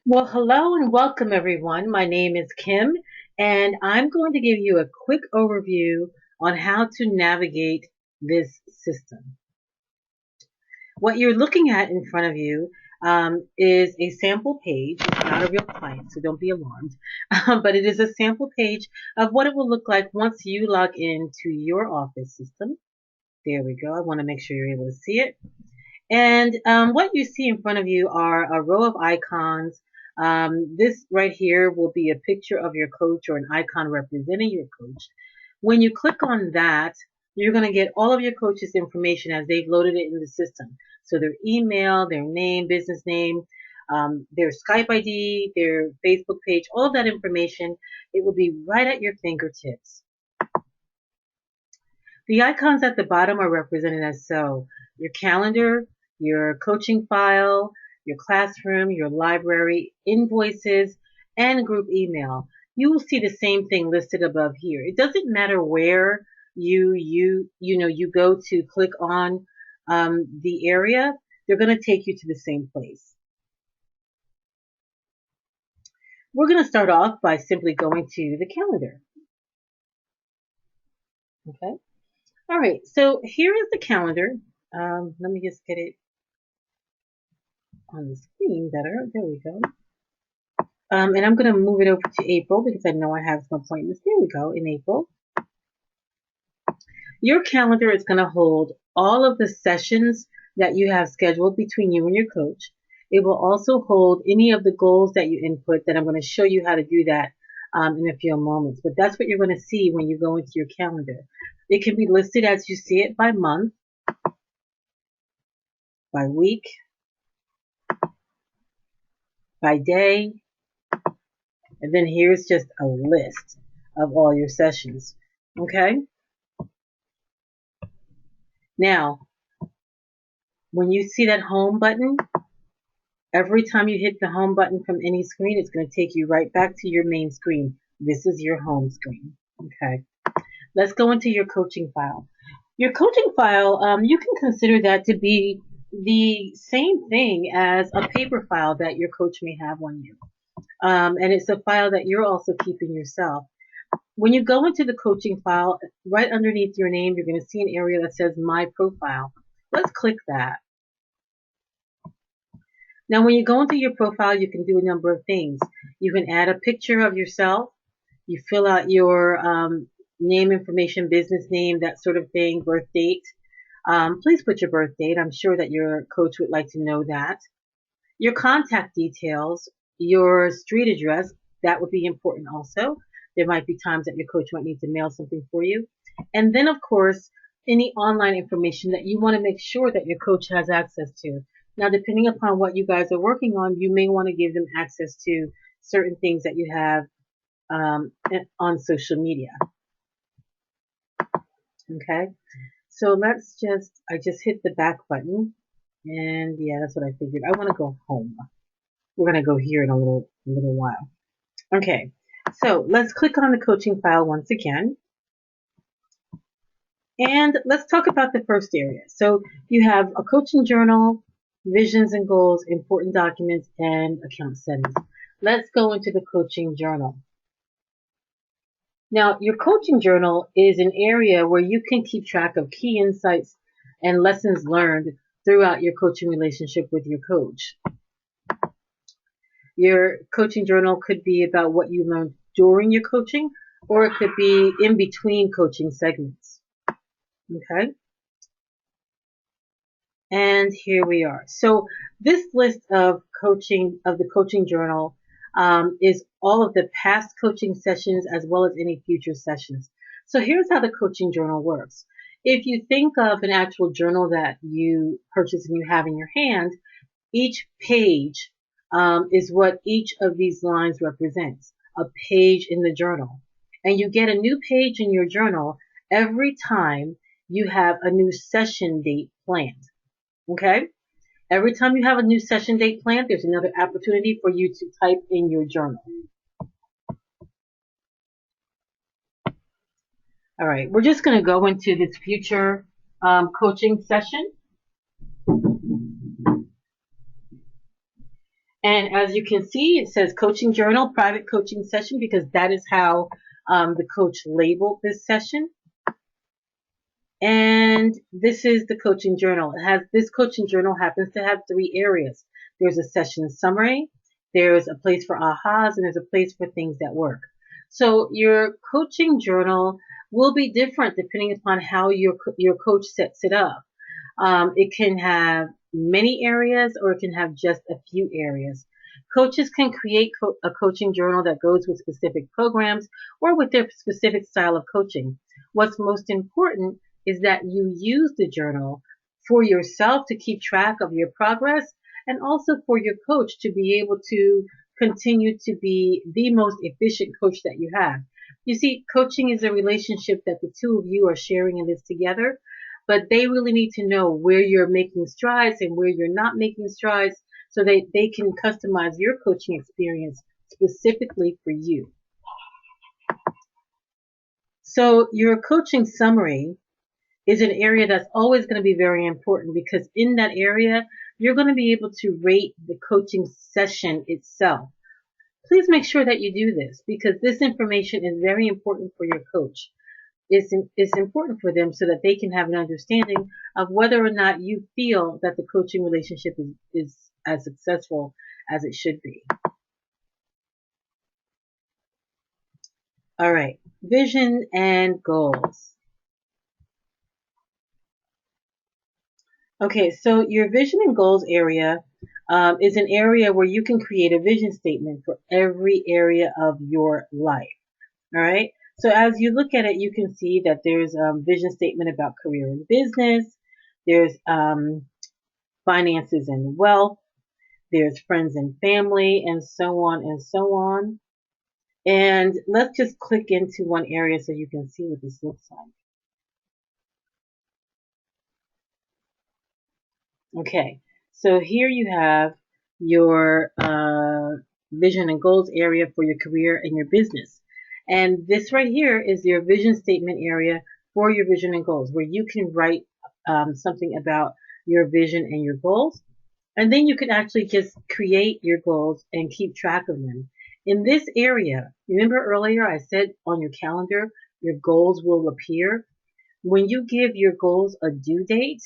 Well, hello and welcome everyone. My name is Kim and I'm going to give you a quick overview on how to navigate this system. What you're looking at in front of you is a sample page. It's not a real client, so don't be alarmed. But it is a sample page of what it will look like once you log into your office system. There we go. I want to make sure you're able to see it. And what you see in front of you are a row of icons. This right here will be a picture of your coach or an icon representing your coach. When you click on that, you're going to get all of your coach's information as they've loaded it in the system. So their email, their name, business name, their Skype ID, their Facebook page, all of that information, it will be right at your fingertips. The icons at the bottom are represented as so. Your calendar, your coaching file, your classroom, your library, invoices, and group email. You will see the same thing listed above here. It doesn't matter where you go to click on the area, they're going to take you to the same place. We're going to start off by simply going to the calendar. Okay. All right. So here is the calendar. Let me just get it on the screen better. There we go. And I'm going to move it over to April because I know I have some appointments. There we go, in April. Your calendar is going to hold all of the sessions that you have scheduled between you and your coach. It will also hold any of the goals that you input that I'm going to show you how to do that in a few moments. But that's what you're going to see when you go into your calendar. It can be listed as you see it by month, by week, by day, and then here's just a list of all your sessions. Okay? Now, when you see that home button, every time you hit the home button from any screen, it's going to take you right back to your main screen. This is your home screen. Okay. Let's go into your coaching file. Your coaching file, you can consider that to be the same thing as a paper file that your coach may have on you. And it's a file that you're also keeping yourself. When you go into the coaching file, right underneath your name, you're going to see an area that says My Profile. Let's click that. Now, when you go into your profile, you can do a number of things. You can add a picture of yourself. You fill out your name information, business name, that sort of thing, birth date. Please put your birth date. I'm sure that your coach would like to know that. Your contact details, your street address, that would be important also. There might be times that your coach might need to mail something for you. And then, of course, any online information that you want to make sure that your coach has access to. Now, depending upon what you guys are working on, you may want to give them access to certain things that you have on social media. Okay, so I just hit the back button, and yeah, that's what I figured. I want to go home. We're going to go here in a little while. Okay, so let's click on the coaching file once again. And let's talk about the first area. So you have a coaching journal, visions and goals, important documents, and account settings. Let's go into the coaching journal. Now, your coaching journal is an area where you can keep track of key insights and lessons learned throughout your coaching relationship with your coach. Your coaching journal could be about what you learned during your coaching, or it could be in between coaching segments. Okay? And here we are. So this list of the coaching journal is all of the past coaching sessions as well as any future sessions. So here's how the coaching journal works. If you think of an actual journal that you purchase and you have in your hand, each page is what each of these lines represents, a page in the journal. And you get a new page in your journal every time you have a new session date planned. Okay? Every time you have a new session date planned, there's another opportunity for you to type in your journal. All right, we're just going to go into this future coaching session. And as you can see, it says coaching journal, private coaching session, because that is how the coach labeled this session. And this is the coaching journal. This coaching journal happens to have 3 areas. There's a session summary, there's a place for ahas, and there's a place for things that work. So your coaching journal will be different depending upon how your coach sets it up. It can have many areas or it can have just a few areas. Coaches can create a coaching journal that goes with specific programs or with their specific style of coaching. What's most important is that you use the journal for yourself to keep track of your progress and also for your coach to be able to continue to be the most efficient coach that you have. You see, coaching is a relationship that the two of you are sharing in this together, but they really need to know where you're making strides and where you're not making strides so they can customize your coaching experience specifically for you. So your coaching summary is an area that's always going to be very important because in that area, you're going to be able to rate the coaching session itself. Please make sure that you do this because this information is very important for your coach. It's important for them so that they can have an understanding of whether or not you feel that the coaching relationship is as successful as it should be. All right, vision and goals. Okay, so your vision and goals area is an area where you can create a vision statement for every area of your life. All right. So as you look at it, you can see that there's a vision statement about career and business. There's finances and wealth. There's friends and family, and so on and so on. And let's just click into one area so you can see what this looks like. Okay, so here you have your vision and goals area for your career and your business. And this right here is your vision statement area for your vision and goals, where you can write something about your vision and your goals. And then you can actually just create your goals and keep track of them. In this area, remember earlier I said on your calendar, your goals will appear. When you give your goals a due date,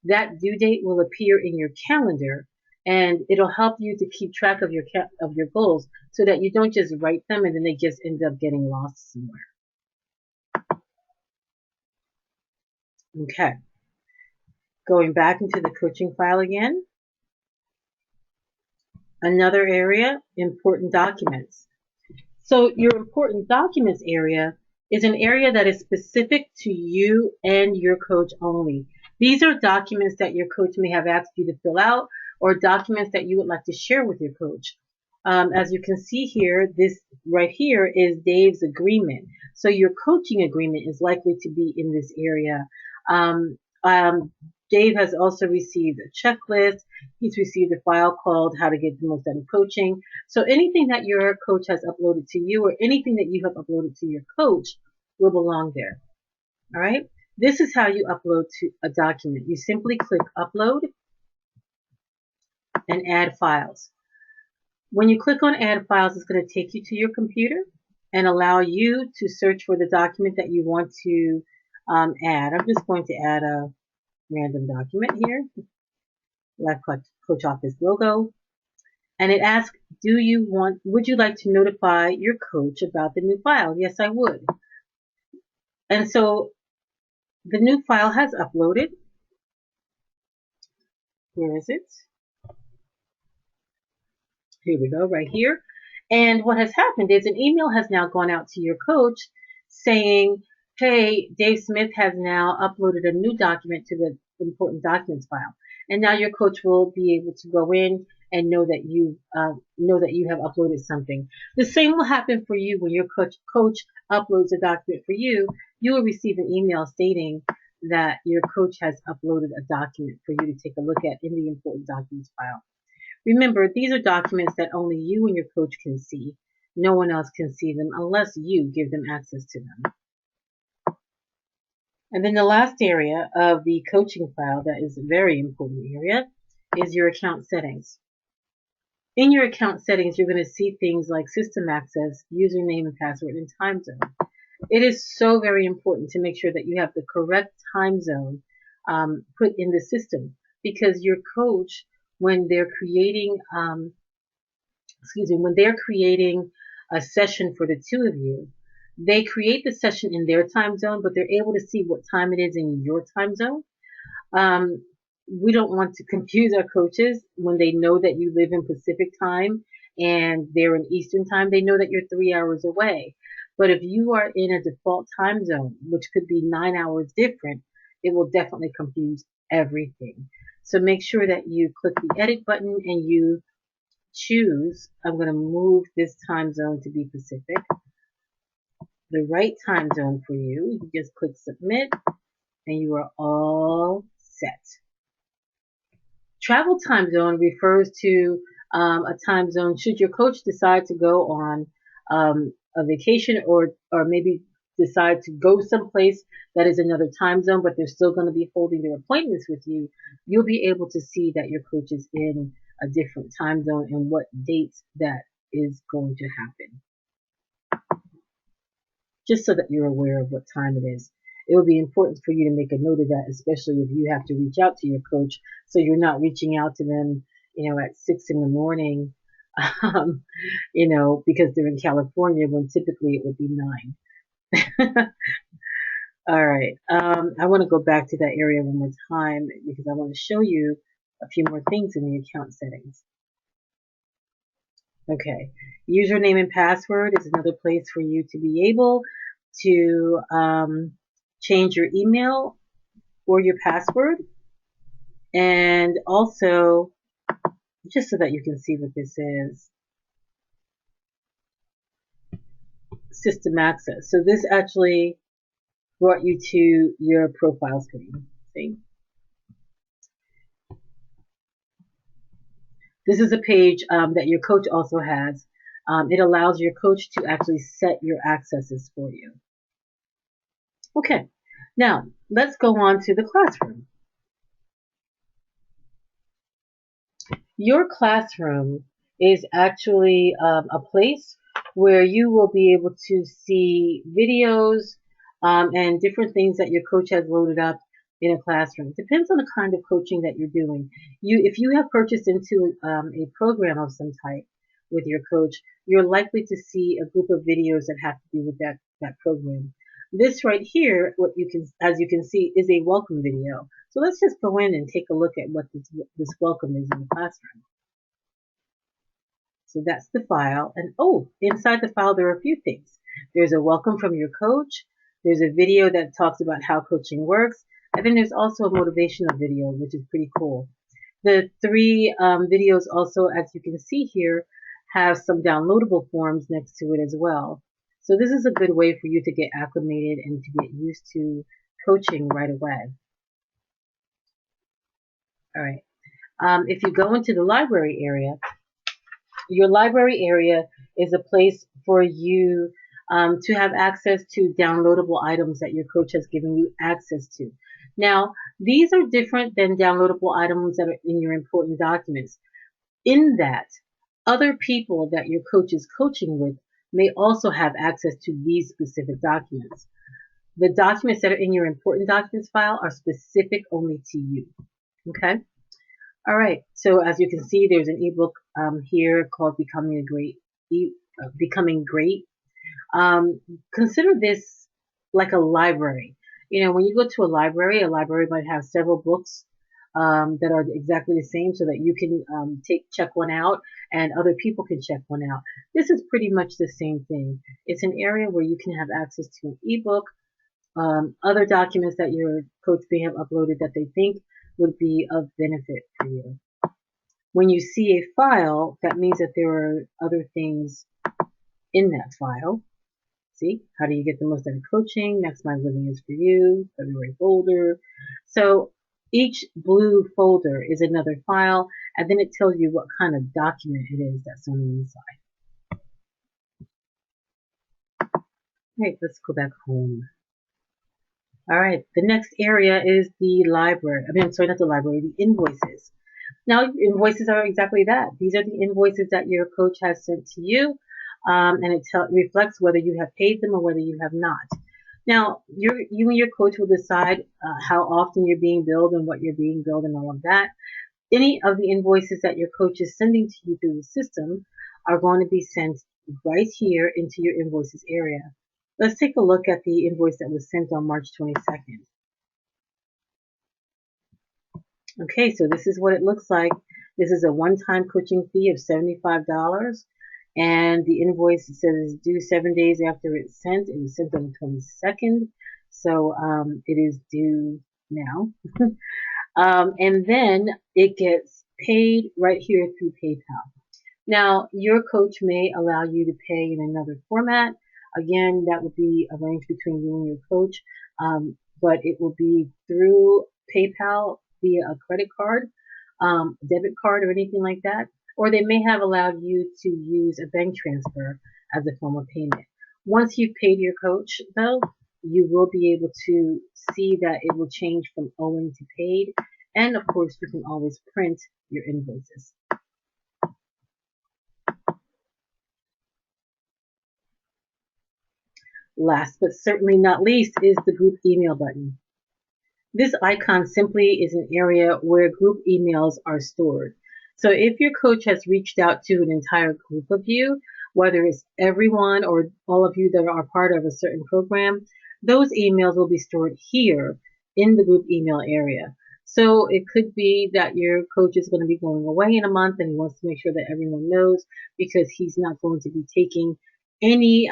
that due date will appear in your calendar and it'll help you to keep track of your goals so that you don't just write them and then they just end up getting lost somewhere. Okay. Going back into the coaching file again. Another area, important documents. So your important documents area is an area that is specific to you and your coach only. These are documents that your coach may have asked you to fill out or documents that you would like to share with your coach. As you can see here, this right here is Dave's agreement. So your coaching agreement is likely to be in this area. Um, um, Dave has also received a checklist. He's received a file called How to Get the Most Out of Coaching. So anything that your coach has uploaded to you or anything that you have uploaded to your coach will belong there. All right. This is how you upload to a document. You simply click upload and add files. When you click on add files, it's going to take you to your computer and allow you to search for the document that you want to add. I'm just going to add a random document here. Left Coach Office logo. And it asks, would you like to notify your coach about the new file? Yes, I would. And so the new file has uploaded. Where is it? Here we go, right here. And what has happened is an email has now gone out to your coach saying, hey, Dave Smith has now uploaded a new document to the important documents file. And now your coach will be able to go in and know that you have uploaded something. The same will happen for you when your coach uploads a document for you. You will receive an email stating that your coach has uploaded a document for you to take a look at in the important documents file. Remember, these are documents that only you and your coach can see. No one else can see them unless you give them access to them. And then the last area of the coaching file that is a very important area is your account settings. In your account settings, you're going to see things like system access, username and password, and time zone. It is so very important to make sure that you have the correct time zone put in the system, because your coach, when they're creating, when they're creating a session for the two of you, they create the session in their time zone, but they're able to see what time it is in your time zone. Um, we don't want to confuse our coaches when they know that you live in Pacific time and they're in Eastern time. They know that you're 3 hours away. But if you are in a default time zone, which could be 9 hours different, it will definitely confuse everything. So make sure that you click the edit button and you choose, I'm going to move this time zone to be Pacific, the right time zone for you. You just click submit and you are all set. Travel time zone refers to a time zone should your coach decide to go on a vacation, or maybe decide to go someplace that is another time zone, but they're still going to be holding their appointments with you. You'll be able to see that your coach is in a different time zone and what dates that is going to happen, just so that you're aware of what time it is. It will be important for you to make a note of that, especially if you have to reach out to your coach, so you're not reaching out to them, at 6 in the morning, um, because they're in California when typically it would be 9. All right. I want to go back to that area one more time because I want to show you a few more things in the account settings. Okay. Username and password is another place for you to be able to change your email or your password. And also, just so that you can see what this is, system access. So this actually brought you to your profile screen. See? This is a page that your coach also has. It allows your coach to actually set your accesses for you. Okay, now let's go on to the classroom. Your classroom is actually a place where you will be able to see videos and different things that your coach has loaded up in a classroom. Depends on the kind of coaching that you're doing. If you have purchased into a program of some type with your coach, you're likely to see a group of videos that have to do with that program. This right here, as you can see, is a welcome video. So let's just go in and take a look at what this welcome is in the classroom. So that's the file. And inside the file, there are a few things. There's a welcome from your coach. There's a video that talks about how coaching works. And then there's also a motivational video, which is pretty cool. The 3 videos also, as you can see here, have some downloadable forms next to it as well. So this is a good way for you to get acclimated and to get used to coaching right away. All right. If you go into the library area, your library area is a place for you to have access to downloadable items that your coach has given you access to. Now, these are different than downloadable items that are in your important documents, in that other people that your coach is coaching with may also have access to these specific documents. The documents that are in your important documents file are specific only to you. Okay? All right. So as you can see, there's an ebook here called Becoming Great. Consider this like a library. When you go to a library might have several books that are exactly the same, so that you can check one out and other people can check one out. This is pretty much the same thing. It's an area where you can have access to an ebook, other documents that your coach may have uploaded that they think would be of benefit for you. When you see a file, that means that there are other things in that file. See, how do you get the most out of coaching? Maximize living is for you, February folder. So each blue folder is another file, and then it tells you what kind of document it is that's on the inside. All right, let's go back home. All right, the next area is the library. I'm sorry, not the library, the invoices. Now, invoices are exactly that. These are the invoices that your coach has sent to you, and it reflects whether you have paid them or whether you have not. Now, you and your coach will decide how often you're being billed and what you're being billed and all of that. Any of the invoices that your coach is sending to you through the system are going to be sent right here into your invoices area. Let's take a look at the invoice that was sent on March 22nd. Okay, so this is what it looks like. This is a one-time coaching fee of $75. And the invoice says due 7 days after it's sent. It was sent on the 22nd. So it is due now. And then it gets paid right here through PayPal. Now, your coach may allow you to pay in another format. Again, that would be arranged between you and your coach, but it will be through PayPal via a credit card, debit card, or anything like that. Or they may have allowed you to use a bank transfer as a form of payment. Once you've paid your coach, though, you will be able to see that it will change from owing to paid. And of course, you can always print your invoices. Last but certainly not least is the group email button. This icon simply is an area where group emails are stored. So if your coach has reached out to an entire group of you, whether it's everyone or all of you that are part of a certain program, those emails will be stored here in the group email area. So it could be that your coach is going to be going away in a month and he wants to make sure that everyone knows because he's not going to be taking any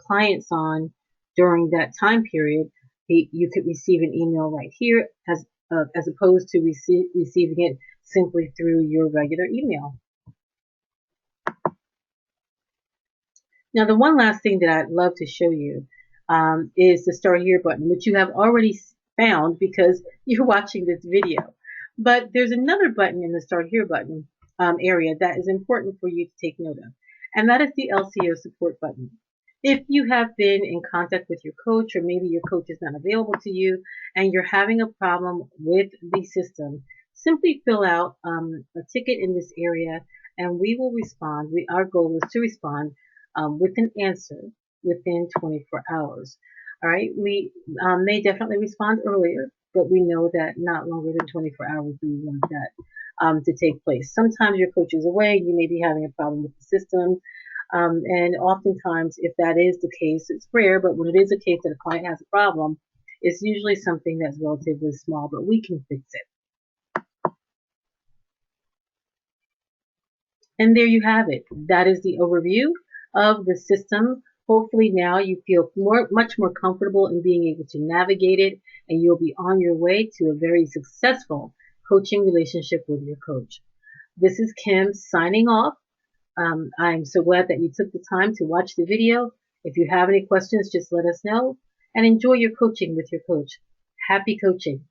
clients on during that time period. You could receive an email right here as opposed to receiving it simply through your regular email. Now, the one last thing that I'd love to show you is the Start Here button, which you have already found because you're watching this video. But there's another button in the Start Here button area that is important for you to take note of, and that is the LCO support button. If you have been in contact with your coach, or maybe your coach is not available to you, and you're having a problem with the system, simply fill out a ticket in this area, and we will respond. Our goal is to respond with an answer within 24 hours. All right, we may definitely respond earlier, but we know that not longer than 24 hours do we want that to take place. Sometimes your coach is away, you may be having a problem with the system. And oftentimes, if that is the case, it's rare, but when it is a case that a client has a problem, it's usually something that's relatively small, but we can fix it. And there you have it. That is the overview of the system. Hopefully now you feel much more comfortable in being able to navigate it, and you'll be on your way to a very successful coaching relationship with your coach. This is Kim signing off. I'm so glad that you took the time to watch the video. If you have any questions, just let us know, and enjoy your coaching with your coach. Happy coaching.